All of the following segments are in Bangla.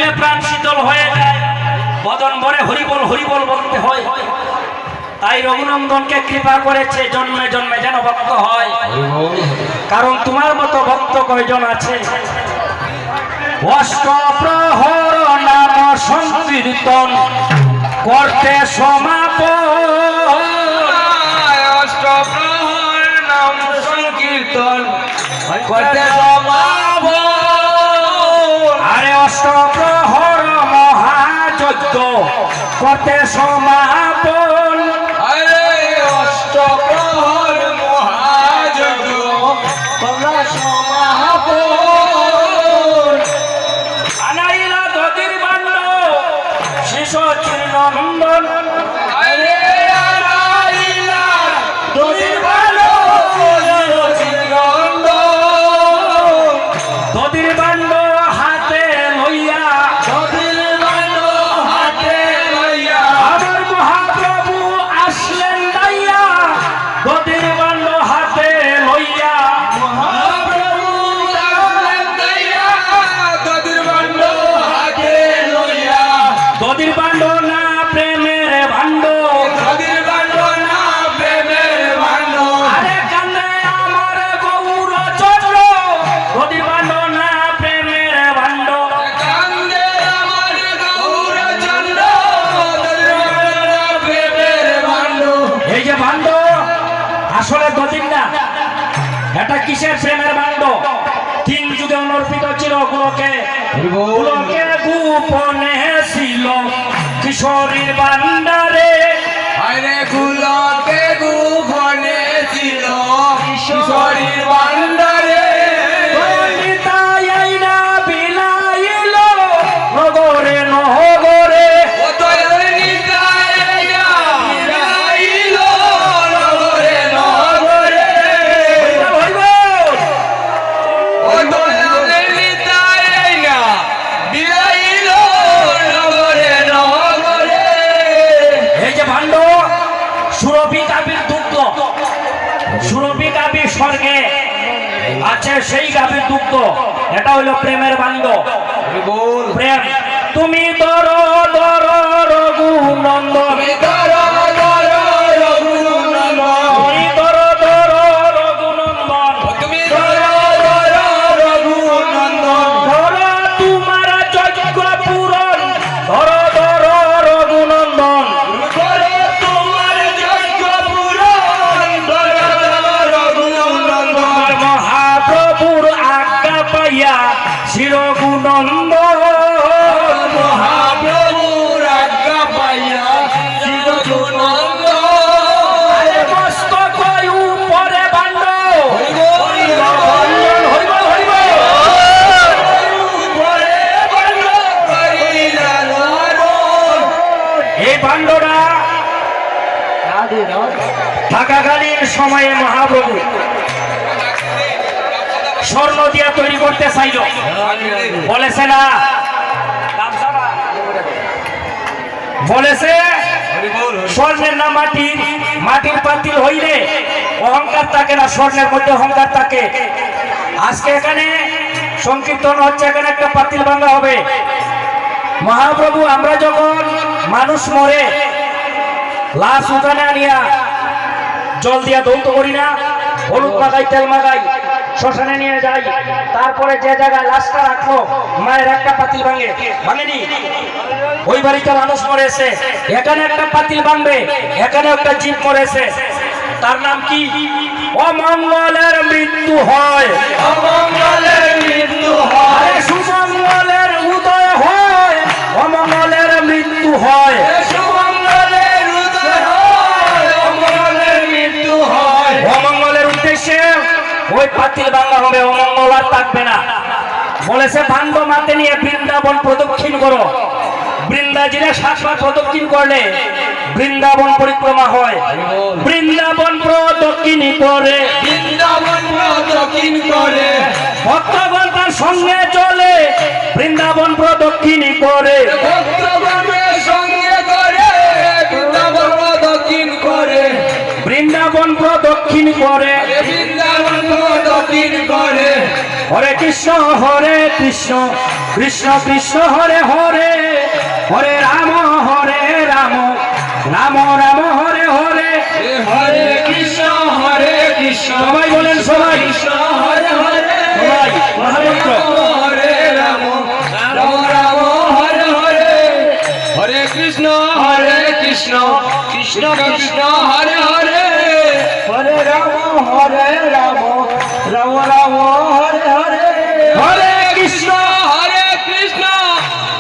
দেখলে প্রাণ শীতল হয়ে যায়, বদন ভরে হরিবল হরিবল বলতে হয়। তাই রঘুনন্দনকে কৃপা করেছে জন্মে জন্মে যেন ভক্ত হয়। কারণ তোমার মতো ভক্ত কয়জন আছে? অষ্টপ্রহর নাম সংকীর্তন করতে সমাপন, অষ্টপ্রহর নাম সংকীর্তন করতে সমাপন। আরে অষ্টপ্রহর মহাযজ্ঞ করতে সমাপন, আরে অষ্টপ্রহর মহাযজ্ঞ করতে সমাপন। আনাইলা দধির বাণ্ড শিশু চিরনন্দন, আরে আনাইলা দধির বাণ্ড শিশু চিরনন্দন। দধির বাণ্ড হাতে লইয়া, দধির বাণ্ড হাতে লইয়া আমার মহাপ্রভু আসলেন দাইয়া। দধির বাণ্ড হাতে লইয়া, মহাপ্রভু আসলেন দাইয়া। দধির বাণ্ড হাতে লইয়া। দধির বাণ্ড না প্রেমের ভাণ্ড, দধির বাণ্ড না প্রেমের ভাণ্ড। আরে কান্দে আমার গৌর চন্দ্র। দধির বাণ্ড না প্রেমের ভাণ্ড, কান্দে আমার গৌরচন্দ্র। দধির বাণ্ড না প্রেমের ভাণ্ড। এই যে ভাণ্ড আসলে দধির না, এটা কিসের প্রেমের ভাণ্ড? তিন যুগে অনর্পিত ছিল গুলোকে, গুলোকে গোপনে ছিল কিশোরীর ভাণ্ডারে। আরে গুলোকে গোপনে ছিল কিশোরীর ভাণ্ডারে। পণ্ডিতাই আইনা বিলাইল নগরে নহগরে। ও দয়াল নিতাই আইয়া বিলাইল নগরে নগরে। ও দয়াল নিতাই আইয়া বিলাইল নগরে নগরে। এই যে ভাণ্ড সুরভি গাভীর দুগ্ধ, সুরভি গাভী স্বর্গে আছে, সেই গাভীর দুগ্ধ। এটা হইল প্রেমের ভাণ্ড। প্রেম তুমি দর দর রঘুনন্দন, তুমি দর দর রঘুনন্দন। তুমি দর দর রঘুনন্দন, তুমি দর দর রঘুনন্দন। ধর তোমার যজ্ঞ পূরণ, ধর ধর রঘুনন্দন। করে তোমার যজ্ঞ পূরণ। দর দর রঘুনন্দন। মহাপ্রভুর আজ্ঞা পাইয়া শিরগুনন্দ, মহাপ্রভুর আজ্ঞা পাইয়া চিরগুণানন্দ। মস্তক উপরে ভাণ্ড। হরি বল, হরিব হরিব। উপরে বর্ণ করিলা লালন। এই ভাণ্ডটা থাকাকালীন সময়ে মহাপ্রভু স্বর্ণ দিয়া তৈরি করতে চাইল, বলেছে না, বলেছে স্বর্ণের না মাটির, মাটির পাতিল হইলে অহংকার থাকে না, স্বর্ণের মধ্যে অহংকার থাকে। আজকে এখানে সংকীর্তন হচ্ছে, এখানে একটা পাতিল ভাঙা হবে। মহাপ্রভু আমরা যখন মানুষ মরে লাশ উঠানে আনিয়া জল দিয়া ধৌত করি না, হলুদ মাগাই তেল মাগাই শ্মশানে নিয়ে যাই, তারপরে যে জায়গায় লাশটা রাখলো মায়ের একটা পাতিল ভাঙে, ভাঙেনি? ওই বাড়িতে মানুষ মরেছে, এখানে একটা পাতিল ভাঙবে, এখানে একটা জীব মরেছে, তার নাম কি? অমঙ্গলের মৃত্যু হয়, অমঙ্গলের মৃত্যু হয়। আরে সুমঙ্গলের উদয় হয়, অমঙ্গলের মৃত্যু হয়। সুমঙ্গলের উদয় হয়, অমঙ্গলের মৃত্যু হয়। অমঙ্গলের উদ্দেশ্যে ওই পাতিল ভাঙা হবে, অমঙ্গল আর থাকবে না। বলেছে ভাণ্ড মাতে নিয়ে বৃন্দাবন প্রদক্ষিণ করো। বৃন্দাজিরা 7 বার প্রদক্ষিণ করলে বৃন্দাবন পরিক্রমা হয়। বৃন্দাবন প্রদক্ষিণ করে, বৃন্দাবন প্রদক্ষিণ করে, ভক্তগণ তার সঙ্গে চলে, বৃন্দাবন প্রদক্ষিণ করে। ভক্তগণের সঙ্গে করে, বৃন্দাবন প্রদক্ষিণ করে, বৃন্দাবন প্রদক্ষিণ করে। বৃন্দাবন প্রদক্ষিণ করে। হরে কৃষ্ণ কৃষ্ণ কৃষ্ণ হরে হরে হরে রাম রাম রাম হরে হরে হরে কৃষ্ণ সবাই বলেন সবাই কৃষ্ণ হরে হরে সবাই মহামন্ত্র হরে রাম রাম রাম হরে হরে হরে কৃষ্ণ কৃষ্ণ কৃষ্ণ হরে হরে হরে রাম রাম রাম হরে হরে হরে কৃষ্ণ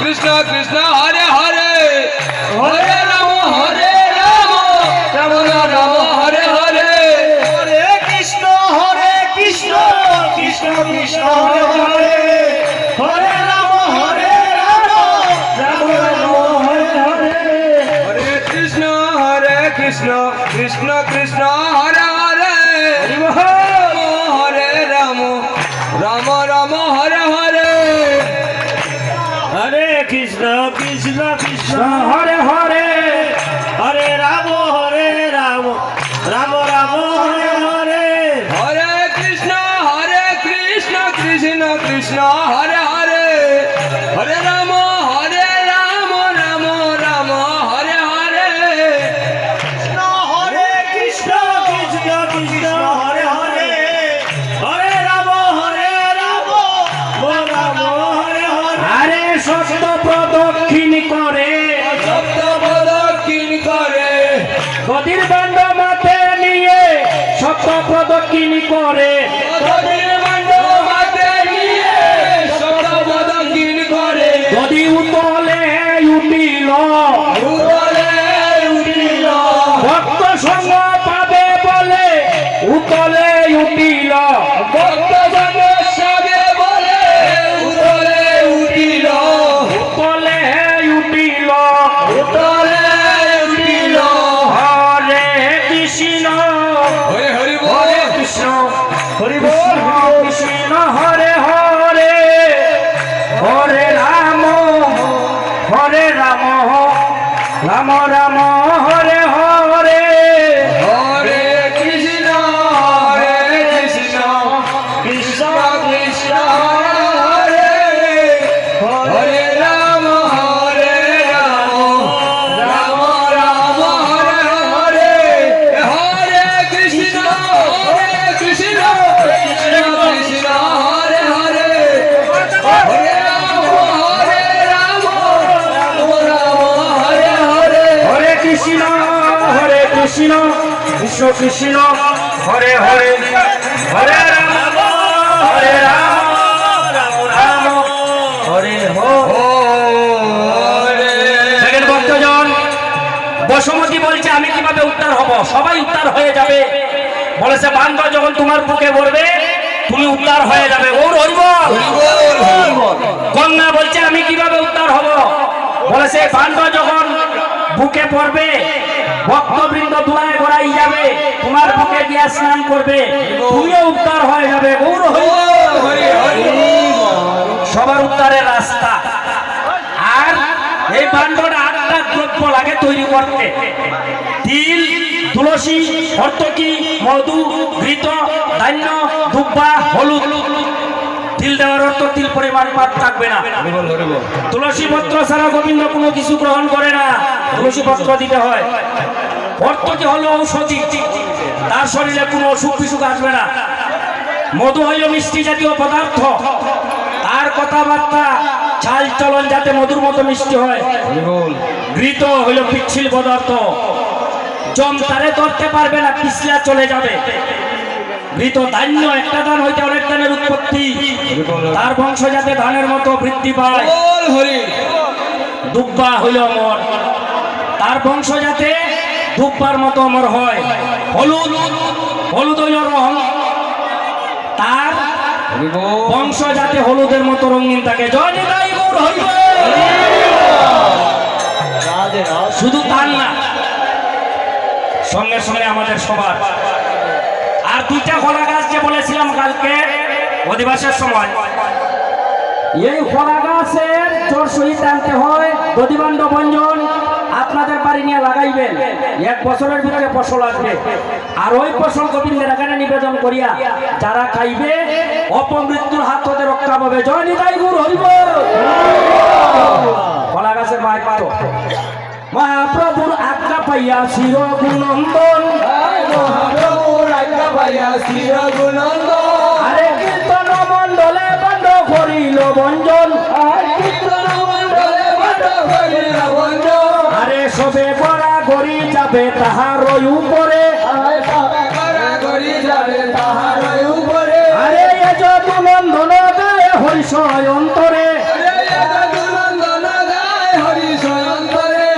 কৃষ্ণ কৃষ্ণ হরে হরে হরে রাম রাম রাম হরে হরে হরে কৃষ্ণ কৃষ্ণ কৃষ্ণ হরে হরে হরে রাম রাম হরে হরে হরে কৃষ্ণ কৃষ্ণ কৃষ্ণ হরে হরে হরে রাম রাম হরে হরে হরে কৃষ্ণ কৃষ্ণ হরে হরে হরে রাম রাম রাম হরে হরে হরে কৃষ্ণ কৃষ্ণ কৃষ্ণ হরে হরে হরে রাম রাম রাম হরে হরে হরে কৃষ্ণ কৃষ্ণ হরে হরে হরে রাম রাম হরে হরে আরে সত্য প্রদক্ষিণ করে সপ্ত প্রদক্ষিণ করে গদির দণ্ড মাথে নিয়ে সত্য প্রদক্ষিণ করে গদির দণ্ড মাথে নিয়ে সপ্ত প্রদক্ষিণ করে গদি উতলে উঠিল উতলে উঠিল ভক্ত সঙ্গ পাবে বলে উতলে উঠিল ভক্ত সবে বলে উতলে উঠিল উতলে উঠিল উতলে উঠিল হরে কৃষ্ণ হরে হরি হরে বল কৃষ্ণ হরি বল কৃষ্ণ হরে হরে হরে রাম রাম রাম হরে হরে হরে কৃষ্ণ কৃষ্ণ কৃষ্ণ হরে হরে হরে রাম রাম রাম হরে হরে হরে কৃষ্ণ কৃষ্ণ কৃষ্ণ হরে হরে হরে রাম রাম হরে হরে হরে কৃষ্ণ কৃষ্ণ কৃষ্ণ হরে হরে হরে রাম রাম হরে হরে দেখেন ভক্তজন, বসুমতী বলছে আমি কিভাবে উদ্ধার হব? সবাই উদ্ধার হয়ে যাবে বলেছে, বান্ধব যখন তোমার বুকে পড়বে তুমি উদ্ধার হয়ে যাবে। ওর হইব। কন্যা বলছে আমি কিভাবে উদ্ধার হব? বলেছে বান্ধব যখন বুকে পড়বে ভক্তবৃন্দ দুয়ায় গড়াই যাবে, তোমার বুকে গিয়া স্নান করবে, তুমিও উদ্ধার হয়ে যাবে। গৌর হইব। সবার উদ্ধারের রাস্তা। আর এই বান্ডটা 8টা দ্রব্য লাগে তৈরি করতে: তিল, তুলসী, হর্তকি, মধু, ঘৃত, ধান্য, দুব্বা, হলুদ। তিল দেওয়ার অর্থ তিল পরিমাণ পাত থাকবে না। তুলসী পত্র ছাড়া গোবিন্দ কোনো কিছু গ্রহণ করে না, তুলসী পত্র দিতে হয়। হর্তকি হলো ঔষধি, তার শরীরে কোনো অসুখ বিসুখ আসবে না। মধু হইল মিষ্টি জাতীয় পদার্থ, তার কথাবার্তা চাল চলন যাতে মধুর মতো মিষ্টি হয়। ঘৃত হইল পিচ্ছিল পদার্থ, জম তারে ধরতে পারবে না, পিছলা চলে যাবে। ঘৃত ধান্য, একটা ধান হইতে অনেক ধানের উৎপত্তি, তার বংশ যাতে ধানের মতো বৃদ্ধি পায়। দুব্বা হইল অমর, তার বংশ যাতে দুব্বার মতো অমর হয়। হলুদ, হলুদ হইল রং, তার বংশ যাতে হলুদের মতো রঙিন থাকে। জয় নিতাই গৌর হইব। শুধু তার না, সঙ্গে সঙ্গে আমাদের সবার আর 2টা কলা গাছ যে বলেছিলাম কালকে অধিবাসের সময়, এই কলা গাছের জোর সহিত আনতে হয় দধিবান্ড বঞ্জন। আপনাদের বাড়ি নিয়ে লাগাইবেন, 1 বছরের ভিতরে ফসল আসবে। আর ওই ফসল গোবিন্দের এখানে নিবেদন করিয়া যারা খাইবে অপমৃত্যুর হাত হতে রক্ষা পাবে। জয় নিতাই গুরু হরিব। কলা গাছের মাহাত্ম্য। মহাপ্রভুর আজ্ঞা পাইয়া শির গুণন্দন, মহাপ্রভুর আজ্ঞা পাইয়া শ্রী রঘুনন্দন, আরে কীর্তন মণ্ডলে বন্ধ করিল বঞ্জন, কীর্তন মণ্ডলে বন্ধ করিল বঞ্জন, আরে সবে গড়া গড়ি যাবে তাহার উপরে, করা করি যাবে তাহার উপরে, আরে এ যদু নন্দন গায়ে হরিষয় অন্তরে, রঘুনন্দন গায় হরিষয় অন্তরে,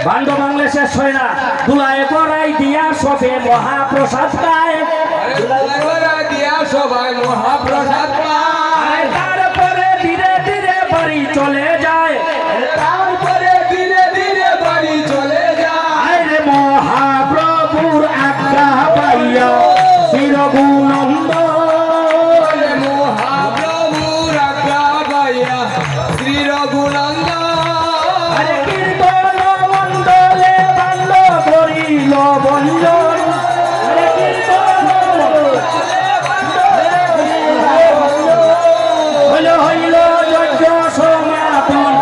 বাণ্ড বাংলা শেষ হয় না, দুলায় গড়াই দিয়া সবে মহাপ্রসাদ গায়, দুলাগরা দিয়া সবাই মহাপ্রসাদ পায়, আর তারপরে ধীরে ধীরে বাড়ি চলে যায়, তারপরে ধীরে ধীরে বাড়ি চলে যায়, আরে মহাপ্রভুর আজ্ঞা পাইয়া শির গুণন্দন, মহাপ্রভুর আজ্ঞা পাইয়া শ্রী রঘুনন্দন, আরে কীর্তন মণ্ডলে বাণ্ড করিল বঞ্জন, আরে কীর্তন হইল হইল যজ্ঞ সমাপন,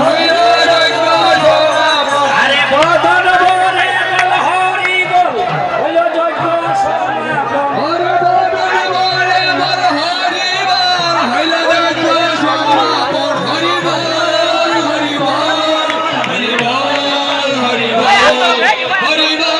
হইল যজ্ঞ সমাপন, আরে বদন বলে বল হরি বল, হইল যজ্ঞ সমাপন, হরি বল বলে বল হরি বল, হইল যজ্ঞ সমাপন, হরি বল হরি বল হরি বল হরি বল হরি বল